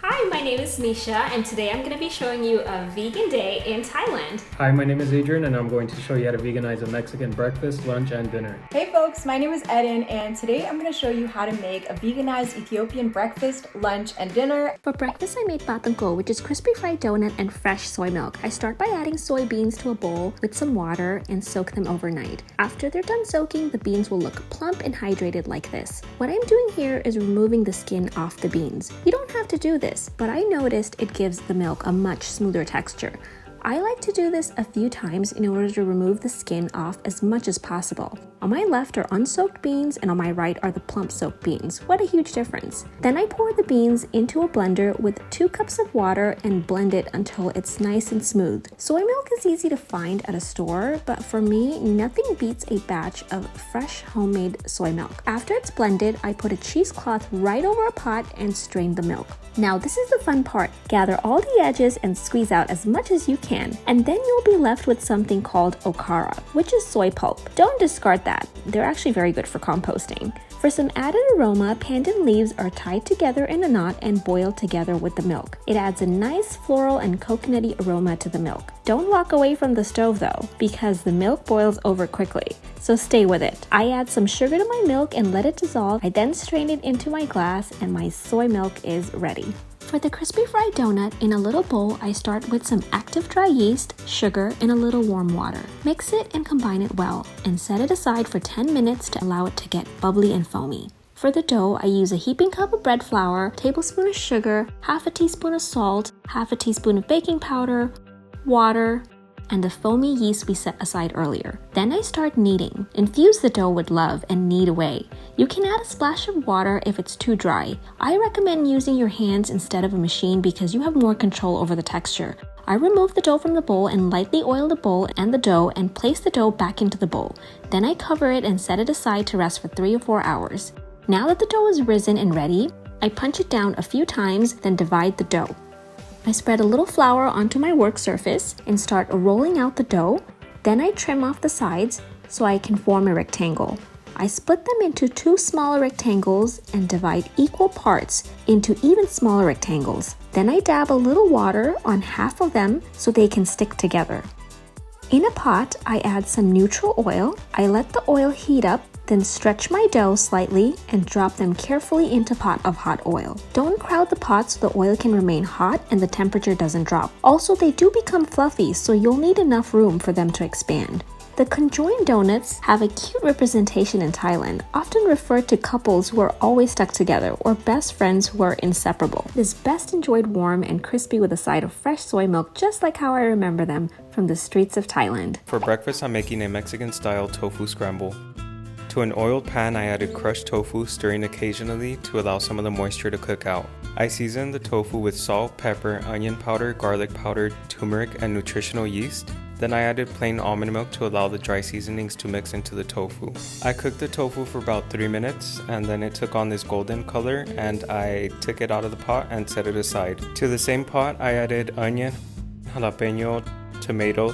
Hi, my name is Misha, and today I'm going to be showing you a vegan day in Thailand. Hi, my name is Adrian, and I'm going to show you how to veganize a Mexican breakfast, lunch, and dinner. Hey folks, my name is Eden, and today I'm going to show you how to make a veganized Ethiopian breakfast, lunch, and dinner. For breakfast, I made Patongo, which is crispy fried donut and fresh soy milk. I start by adding soybeans to a bowl with some water and soak them overnight. After they're done soaking, the beans will look plump and hydrated like this. What I'm doing here is removing the skin off the beans. You don't have to do this, but I noticed it gives the milk a much smoother texture. I like to do this a few times in order to remove the skin off as much as possible. On my left are unsoaked beans and on my right are the plump soaked beans. What a huge difference. Then I pour the beans into a blender with 2 cups of water and blend it until it's nice and smooth. Soy milk is easy to find at a store, but for me, nothing beats a batch of fresh homemade soy milk. After it's blended, I put a cheesecloth right over a pot and strain the milk. Now this is the fun part. Gather all the edges and squeeze out as much as you can, and then you'll be left with something called okara, which is soy pulp. Don't discard that. They're actually very good for composting. For some added aroma, pandan leaves are tied together in a knot and boiled together with the milk. It adds a nice floral and coconutty aroma to the milk. Don't walk away from the stove though, because the milk boils over quickly, so stay with it. I add some sugar to my milk and let it dissolve. I then strain it into my glass and my soy milk is ready. For the crispy fried donut, in a little bowl, I start with some active dry yeast, sugar, and a little warm water. Mix it and combine it well, and set it aside for 10 minutes to allow it to get bubbly and foamy. For the dough, I use a heaping cup of bread flour, tablespoon of sugar, half a teaspoon of salt, half a teaspoon of baking powder, water, and the foamy yeast we set aside earlier. Then I start kneading. Infuse the dough with love and knead away. You can add a splash of water if it's too dry. I recommend using your hands instead of a machine because you have more control over the texture. I remove the dough from the bowl and lightly oil the bowl and the dough and place the dough back into the bowl. Then I cover it and set it aside to rest for 3 or 4 hours. Now that the dough is risen and ready, I punch it down a few times, then divide the dough. I spread a little flour onto my work surface and start rolling out the dough. Then I trim off the sides so I can form a rectangle. I split them into 2 smaller rectangles and divide equal parts into even smaller rectangles. Then I dab a little water on half of them so they can stick together. In a pot, I add some neutral oil. I let the oil heat up, then stretch my dough slightly and drop them carefully into a pot of hot oil. Don't crowd the pot so the oil can remain hot and the temperature doesn't drop. Also, they do become fluffy, so you'll need enough room for them to expand. The conjoined donuts have a cute representation in Thailand, often referred to couples who are always stuck together or best friends who are inseparable. It is best enjoyed warm and crispy with a side of fresh soy milk, just like how I remember them from the streets of Thailand. For breakfast, I'm making a Mexican-style tofu scramble. To an oiled pan, I added crushed tofu, stirring occasionally to allow some of the moisture to cook out. I seasoned the tofu with salt, pepper, onion powder, garlic powder, turmeric, and nutritional yeast. Then I added plain almond milk to allow the dry seasonings to mix into the tofu. I cooked the tofu for about 3 minutes and then it took on this golden color and I took it out of the pot and set it aside. To the same pot, I added onion, jalapeno, tomato,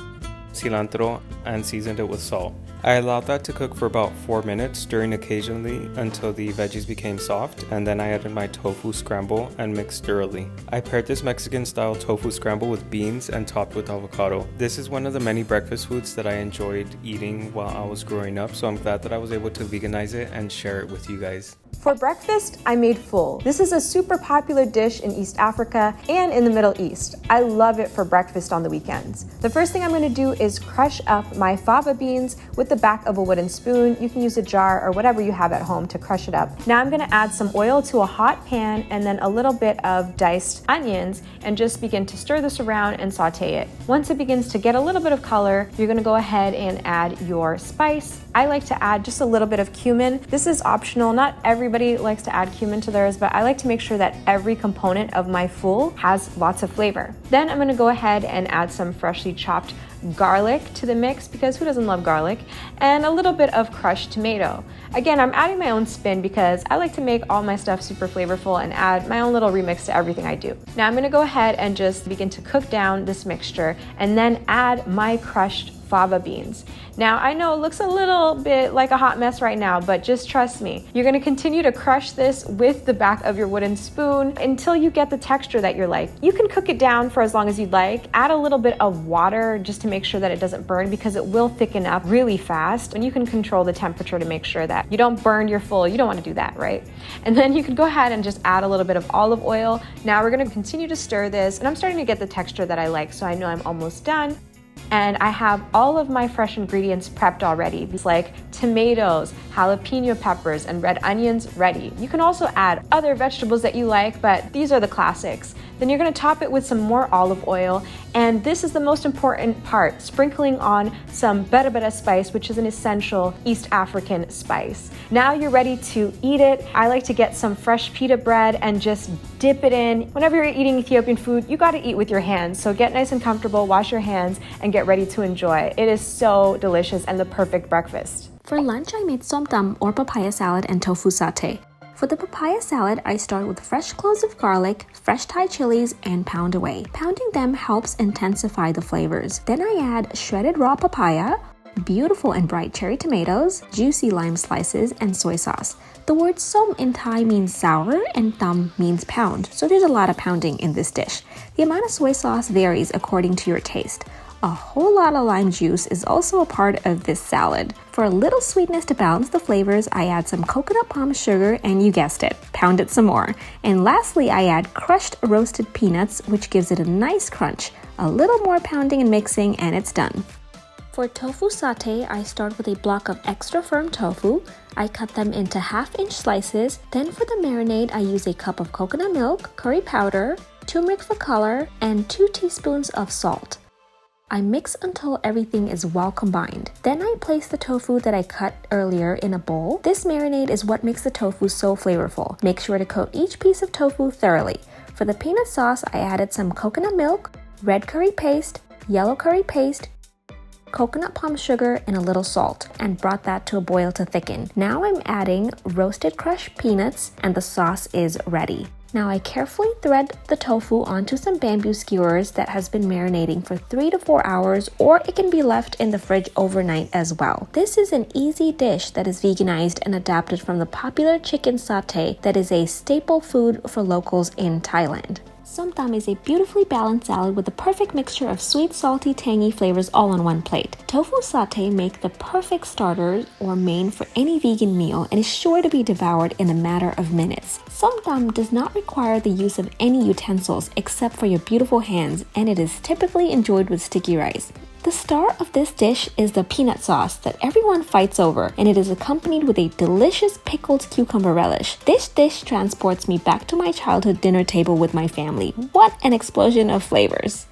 cilantro, and seasoned it with salt. I allowed that to cook for about 4 minutes, stirring occasionally until the veggies became soft, and then I added my tofu scramble and mixed thoroughly. I paired this Mexican-style tofu scramble with beans and topped with avocado. This is one of the many breakfast foods that I enjoyed eating while I was growing up, so I'm glad that I was able to veganize it and share it with you guys. For breakfast, I made ful. This is a super popular dish in East Africa and in the Middle East. I love it for breakfast on the weekends. The first thing I'm going to do is crush up my fava beans with the back of a wooden spoon. You can use a jar or whatever you have at home to crush it up. Now I'm going to add some oil to a hot pan and then a little bit of diced onions and just begin to stir this around and saute it. Once it begins to get a little bit of color, you're going to go ahead and add your spice. I like to add just a little bit of cumin. This is optional. Not everybody likes to add cumin to theirs, but I like to make sure that every component of my ful has lots of flavor. Then I'm gonna go ahead and add some freshly chopped garlic to the mix, because who doesn't love garlic, and a little bit of crushed tomato. Again, I'm adding my own spin because I like to make all my stuff super flavorful and add my own little remix to everything I do. Now I'm gonna go ahead and just begin to cook down this mixture and then add my crushed fava beans. Now, I know it looks a little bit like a hot mess right now, but just trust me. You're gonna continue to crush this with the back of your wooden spoon until you get the texture that you like. You can cook it down for as long as you'd like. Add a little bit of water just to make sure that it doesn't burn, because it will thicken up really fast, and you can control the temperature to make sure that you don't burn your full. You don't want to do that, right? And then you can go ahead and just add a little bit of olive oil. Now we're going to continue to stir this, and I'm starting to get the texture that I like, so I know I'm almost done. And I have all of my fresh ingredients prepped already. These like tomatoes, jalapeno peppers, and red onions ready. You can also add other vegetables that you like, but these are the classics. Then you're gonna top it with some more olive oil, and this is the most important part, sprinkling on some bera spice, which is an essential East African spice. Now you're ready to eat it. I like to get some fresh pita bread and just dip it in. Whenever you're eating Ethiopian food, you gotta eat with your hands. So get nice and comfortable, wash your hands, and get ready to enjoy. It is so delicious and the perfect breakfast. For lunch, I made somtam or papaya salad and tofu satay. For the papaya salad, I start with fresh cloves of garlic, fresh Thai chilies, and pound away. Pounding them helps intensify the flavors. Then I add shredded raw papaya, beautiful and bright cherry tomatoes, juicy lime slices, and soy sauce. The word som in Thai means sour and tam means pound, so there's a lot of pounding in this dish. The amount of soy sauce varies according to your taste. A whole lot of lime juice is also a part of this salad. For a little sweetness to balance the flavors, I add some coconut palm sugar, and you guessed it, pound it some more. And lastly, I add crushed roasted peanuts, which gives it a nice crunch. A little more pounding and mixing, and it's done. For tofu satay, I start with a block of extra firm tofu. I cut them into half-inch slices. Then for the marinade, I use a cup of coconut milk, curry powder, turmeric for color, and 2 teaspoons of salt. I mix until everything is well combined. Then I place the tofu that I cut earlier in a bowl. This marinade is what makes the tofu so flavorful. Make sure to coat each piece of tofu thoroughly. For the peanut sauce, I added some coconut milk, red curry paste, yellow curry paste, coconut palm sugar, and a little salt, and brought that to a boil to thicken. Now I'm adding roasted crushed peanuts, and the sauce is ready. Now I carefully thread the tofu onto some bamboo skewers that has been marinating for 3 to 4 hours, or it can be left in the fridge overnight as well. This is an easy dish that is veganized and adapted from the popular chicken satay that is a staple food for locals in Thailand. Somtam is a beautifully balanced salad with the perfect mixture of sweet, salty, tangy flavors all on one plate. Tofu satay make the perfect starter or main for any vegan meal and is sure to be devoured in a matter of minutes. Somtam does not require the use of any utensils except for your beautiful hands, and it is typically enjoyed with sticky rice. The star of this dish is the peanut sauce that everyone fights over, and it is accompanied with a delicious pickled cucumber relish. This dish transports me back to my childhood dinner table with my family. What an explosion of flavors!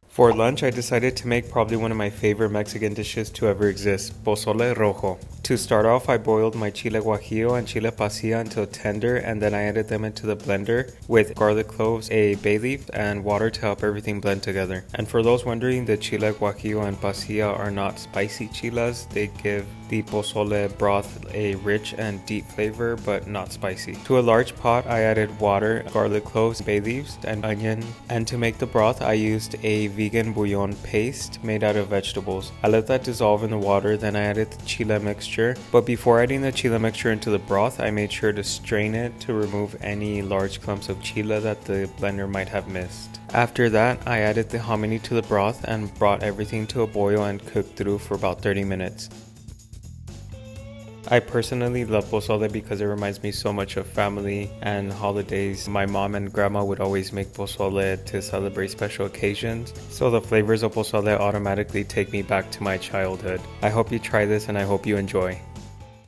For lunch, I decided to make probably one of my favorite Mexican dishes to ever exist, Pozole Rojo. To start off, I boiled my chile guajillo and chile pasilla until tender, and then I added them into the blender with garlic cloves, a bay leaf, and water to help everything blend together. And for those wondering, the chile guajillo and pasilla are not spicy chiles. They give the pozole broth a rich and deep flavor, but not spicy. To a large pot, I added water, garlic cloves, bay leaves, and onion. And to make the broth, I used a vegan bouillon paste made out of vegetables. I let that dissolve in the water, then I added the chile mixture. But before adding the chile mixture into the broth, I made sure to strain it to remove any large clumps of chile that the blender might have missed. After that, I added the hominy to the broth and brought everything to a boil and cooked through for about 30 minutes. I personally love pozole because it reminds me so much of family and holidays. My mom and grandma would always make pozole to celebrate special occasions, so the flavors of pozole automatically take me back to my childhood. I hope you try this and I hope you enjoy.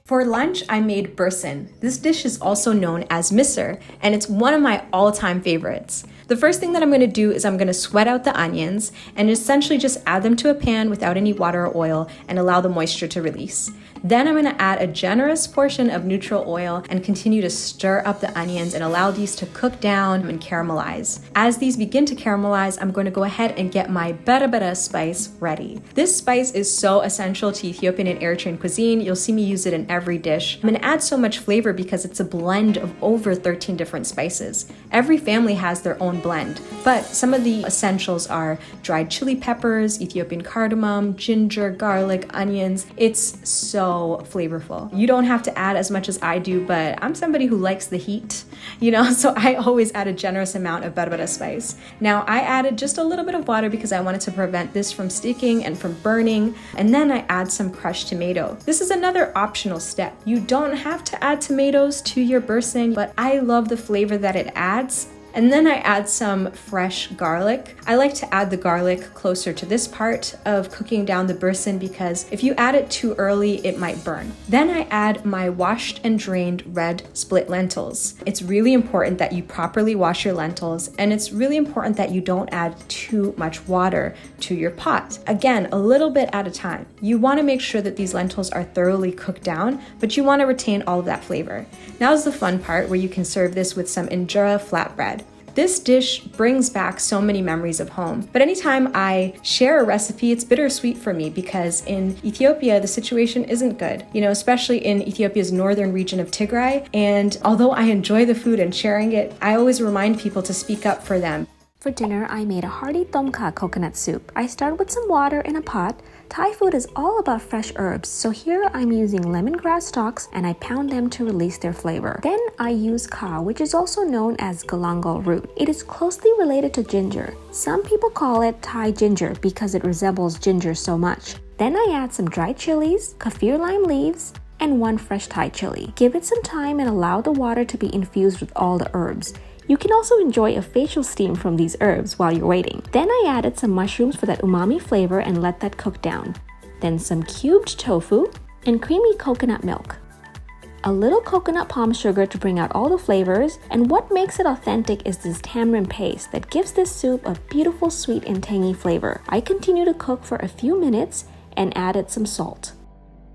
For lunch, I made bursin. This dish is also known as misir, and it's one of my all-time favorites. The first thing that I'm going to do is I'm going to sweat out the onions and essentially just add them to a pan without any water or oil and allow the moisture to release. Then I'm gonna add a generous portion of neutral oil and continue to stir up the onions and allow these to cook down and caramelize. As these begin to caramelize, I'm going to go ahead and get my bera spice ready. This spice is so essential to Ethiopian and Eritrean cuisine. You'll see me use it in every dish. I'm gonna add so much flavor because it's a blend of over 13 different spices. Every family has their own blend, but some of the essentials are dried chili peppers, Ethiopian cardamom, ginger, garlic, onions. It's so flavorful. You don't have to add as much as I do, but I'm somebody who likes the heat, so I always add a generous amount of bera spice. Now I added just a little bit of water because I wanted to prevent this from sticking and from burning, and then I add some crushed tomato. This is another optional step. You don't have to add tomatoes to your bursin, but I love the flavor that it adds. And then I add some fresh garlic. I like to add the garlic closer to this part of cooking down the bursin because if you add it too early, it might burn. Then I add my washed and drained red split lentils. It's really important that you properly wash your lentils, and it's really important that you don't add too much water to your pot. Again, a little bit at a time. You want to make sure that these lentils are thoroughly cooked down, but you want to retain all of that flavor. Now is the fun part where you can serve this with some injera flatbread. This dish brings back so many memories of home, but anytime I share a recipe, it's bittersweet for me because in Ethiopia, the situation isn't good, especially in Ethiopia's northern region of Tigray. And although I enjoy the food and sharing it, I always remind people to speak up for them. For dinner, I made a hearty Tom Kha coconut soup. I start with some water in a pot. Thai food is all about fresh herbs, so here I'm using lemongrass stalks and I pound them to release their flavor. Then I use kha, which is also known as galangal root. It is closely related to ginger. Some people call it Thai ginger because it resembles ginger so much. Then I add some dried chilies, kaffir lime leaves, and 1 fresh Thai chili. Give it some time and allow the water to be infused with all the herbs. You can also enjoy a facial steam from these herbs while you're waiting. Then I added some mushrooms for that umami flavor and let that cook down. Then some cubed tofu and creamy coconut milk. A little coconut palm sugar to bring out all the flavors, and what makes it authentic is this tamarind paste that gives this soup a beautiful sweet and tangy flavor. I continue to cook for a few minutes and added some salt.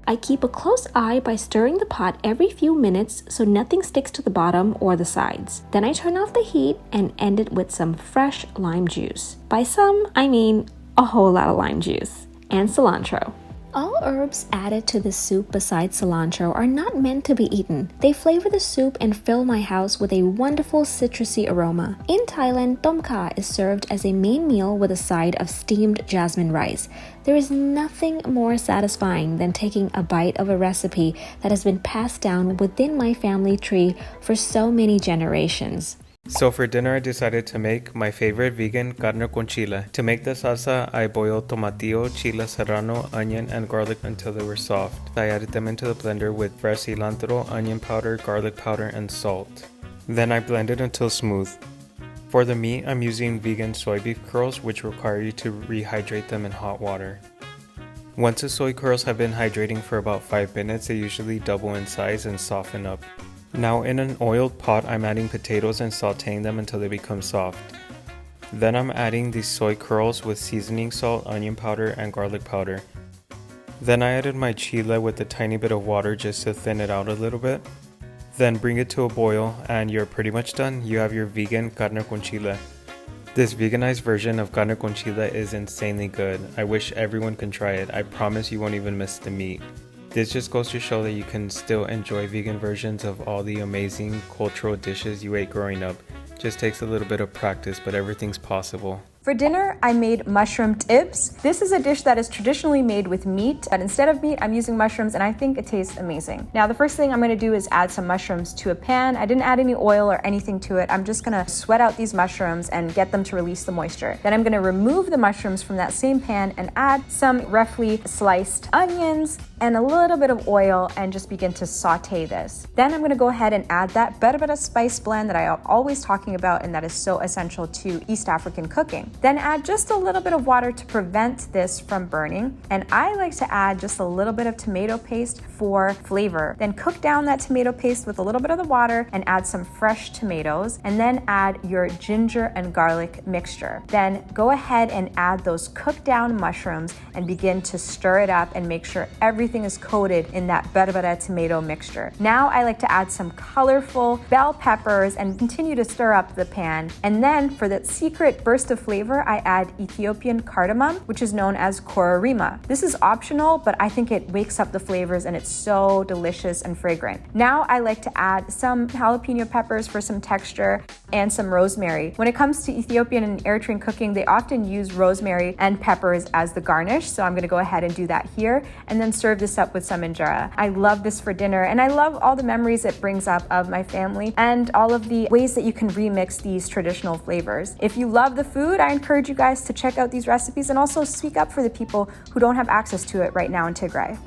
I keep a close eye by stirring the pot every few minutes so nothing sticks to the bottom or the sides. Then I turn off the heat and end it with some fresh lime juice. By some, I mean a whole lot of lime juice. And cilantro. All herbs added to this soup besides cilantro are not meant to be eaten. They flavor the soup and fill my house with a wonderful citrusy aroma. In Thailand, Tom Kha is served as a main meal with a side of steamed jasmine rice. There is nothing more satisfying than taking a bite of a recipe that has been passed down within my family tree for so many generations. So for dinner, I decided to make my favorite vegan carne con chile. To make the salsa, I boiled tomatillo, chile serrano, onion, and garlic until they were soft. I added them into the blender with fresh cilantro, onion powder, garlic powder, and salt. Then I blended until smooth. For the meat, I'm using vegan soy beef curls, which require you to rehydrate them in hot water. Once the soy curls have been hydrating for about 5 minutes, they usually double in size and soften up. Now in an oiled pot, I'm adding potatoes and sauteing them until they become soft. Then I'm adding these soy curls with seasoning salt, onion powder, and garlic powder. Then I added my chile with a tiny bit of water just to thin it out a little bit. Then bring it to a boil and you're pretty much done. You have your vegan carne con chile. This veganized version of carne con chile is insanely good. I wish everyone can try it. I promise you won't even miss the meat. This just goes to show that you can still enjoy vegan versions of all the amazing cultural dishes you ate growing up. Just takes a little bit of practice, but everything's possible. For dinner, I made mushroom tibs. This is a dish that is traditionally made with meat, but instead of meat, I'm using mushrooms, and I think it tastes amazing. Now, the first thing I'm gonna do is add some mushrooms to a pan. I didn't add any oil or anything to it. I'm just gonna sweat out these mushrooms and get them to release the moisture. Then I'm gonna remove the mushrooms from that same pan and add some roughly sliced onions and a little bit of oil and just begin to saute this. Then I'm gonna go ahead and add that bera spice blend that I'm always talking about and that is so essential to East African cooking. Then add just a little bit of water to prevent this from burning. And I like to add just a little bit of tomato paste for flavor. Then cook down that tomato paste with a little bit of the water and add some fresh tomatoes, and then add your ginger and garlic mixture. Then go ahead and add those cooked down mushrooms and begin to stir it up and make sure everything is coated in that berbere tomato mixture. Now I like to add some colorful bell peppers and continue to stir up the pan. And then for that secret burst of flavor, I add Ethiopian cardamom, which is known as kororima. This is optional, but I think it wakes up the flavors and it's so delicious and fragrant. Now I like to add some jalapeno peppers for some texture and some rosemary. When it comes to Ethiopian and Eritrean cooking, they often use rosemary and peppers as the garnish, so I'm gonna go ahead and do that here and then serve this up with some injera. I love this for dinner, and I love all the memories it brings up of my family and all of the ways that you can remix these traditional flavors. If you love the food, I encourage you guys to check out these recipes and also speak up for the people who don't have access to it right now in Tigray.